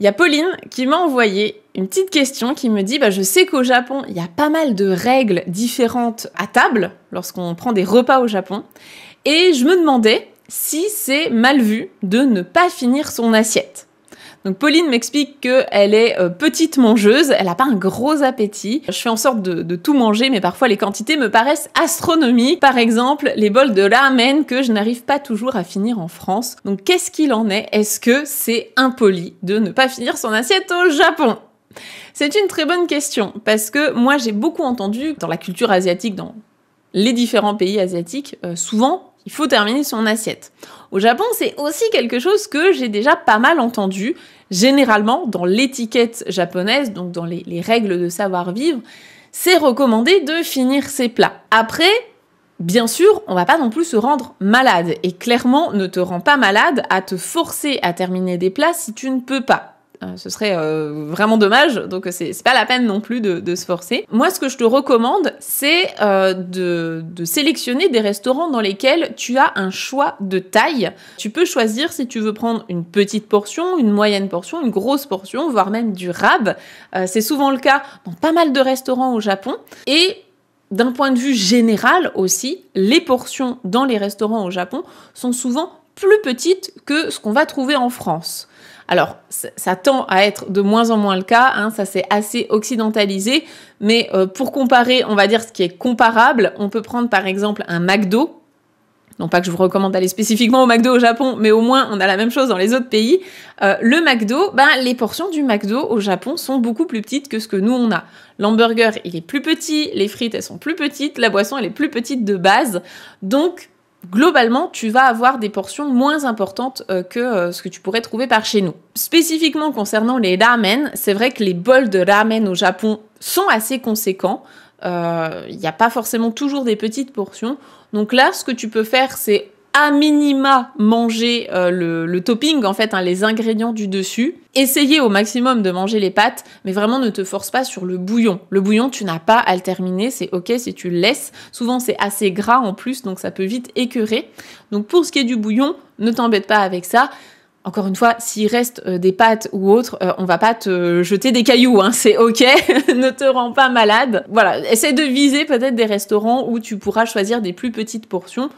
Il y a Pauline qui m'a envoyé une petite question qui me dit je sais qu'au Japon, il y a pas mal de règles différentes à table lorsqu'on prend des repas au Japon. Et je me demandais si c'est mal vu de ne pas finir son assiette. Donc Pauline m'explique qu'elle est petite mangeuse, elle n'a pas un gros appétit. Je fais en sorte de tout manger, mais parfois les quantités me paraissent astronomiques. Par exemple, les bols de ramen que je n'arrive pas toujours à finir en France. Donc qu'est-ce qu'il en est? Est-ce que c'est impoli de ne pas finir son assiette au Japon? C'est une très bonne question, parce que moi j'ai beaucoup entendu dans la culture asiatique, dans les différents pays asiatiques, souvent il faut terminer son assiette. Au Japon, c'est aussi quelque chose que j'ai déjà pas mal entendu. Généralement, dans l'étiquette japonaise, donc dans les règles de savoir-vivre, c'est recommandé de finir ses plats. Après, bien sûr, on va pas non plus se rendre malade. Et clairement, ne te rends pas malade à te forcer à terminer des plats si tu ne peux pas. Ce serait vraiment dommage, donc c'est pas la peine non plus de se forcer. Moi, ce que je te recommande, c'est de sélectionner des restaurants dans lesquels tu as un choix de taille. Tu peux choisir si tu veux prendre une petite portion, une moyenne portion, une grosse portion, voire même du rab. C'est souvent le cas dans pas mal de restaurants au Japon. Et d'un point de vue général aussi, les portions dans les restaurants au Japon sont souvent plus petites que ce qu'on va trouver en France. Alors, ça tend à être de moins en moins le cas, ça c'est assez occidentalisé, mais pour comparer, on va dire ce qui est comparable, on peut prendre par exemple un McDo. Non pas que je vous recommande d'aller spécifiquement au McDo au Japon, mais au moins on a la même chose dans les autres pays. Le McDo, les portions du McDo au Japon sont beaucoup plus petites que ce que nous on a. L'hamburger, il est plus petit, les frites, elles sont plus petites, la boisson, elle est plus petite de base, donc globalement, tu vas avoir des portions moins importantes que ce que tu pourrais trouver par chez nous. Spécifiquement concernant les ramen, c'est vrai que les bols de ramen au Japon sont assez conséquents. Il n'y a pas forcément toujours des petites portions. Donc là, ce que tu peux faire, c'est à minima manger le topping, en fait, les ingrédients du dessus. Essayez au maximum de manger les pâtes, mais vraiment ne te force pas sur le bouillon. Le bouillon, tu n'as pas à le terminer, c'est ok si tu le laisses. Souvent, c'est assez gras en plus, donc ça peut vite écœurer. Donc pour ce qui est du bouillon, ne t'embête pas avec ça. Encore une fois, s'il reste des pâtes ou autre, on va pas te jeter des cailloux, c'est ok, ne te rends pas malade. Voilà, essaie de viser peut-être des restaurants où tu pourras choisir des plus petites portions.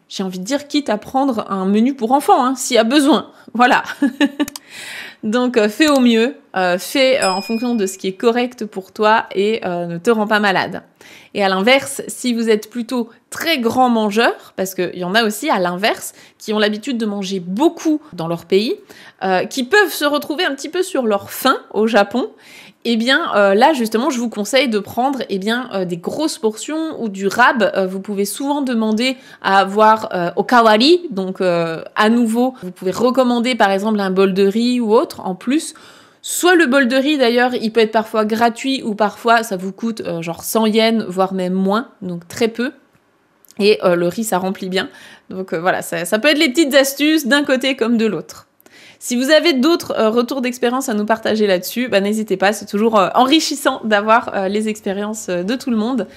J'ai envie de dire, quitte à prendre un menu pour enfants, s'il y a besoin. Voilà. Donc, fais au mieux, fais en fonction de ce qui est correct pour toi et ne te rends pas malade. Et à l'inverse, si vous êtes plutôt très grand mangeur, parce qu'il y en a aussi à l'inverse, qui ont l'habitude de manger beaucoup dans leur pays, qui peuvent se retrouver un petit peu sur leur faim au Japon, eh bien là justement je vous conseille de prendre des grosses portions ou du rab. Vous pouvez souvent demander à avoir okawari, donc à nouveau vous pouvez recommander par exemple un bol de riz ou autre en plus. Soit le bol de riz d'ailleurs, il peut être parfois gratuit ou parfois ça vous coûte genre 100 yens, voire même moins, donc très peu. Et le riz ça remplit bien. Donc voilà, ça peut être les petites astuces d'un côté comme de l'autre. Si vous avez d'autres retours d'expérience à nous partager là-dessus, n'hésitez pas, c'est toujours enrichissant d'avoir les expériences de tout le monde.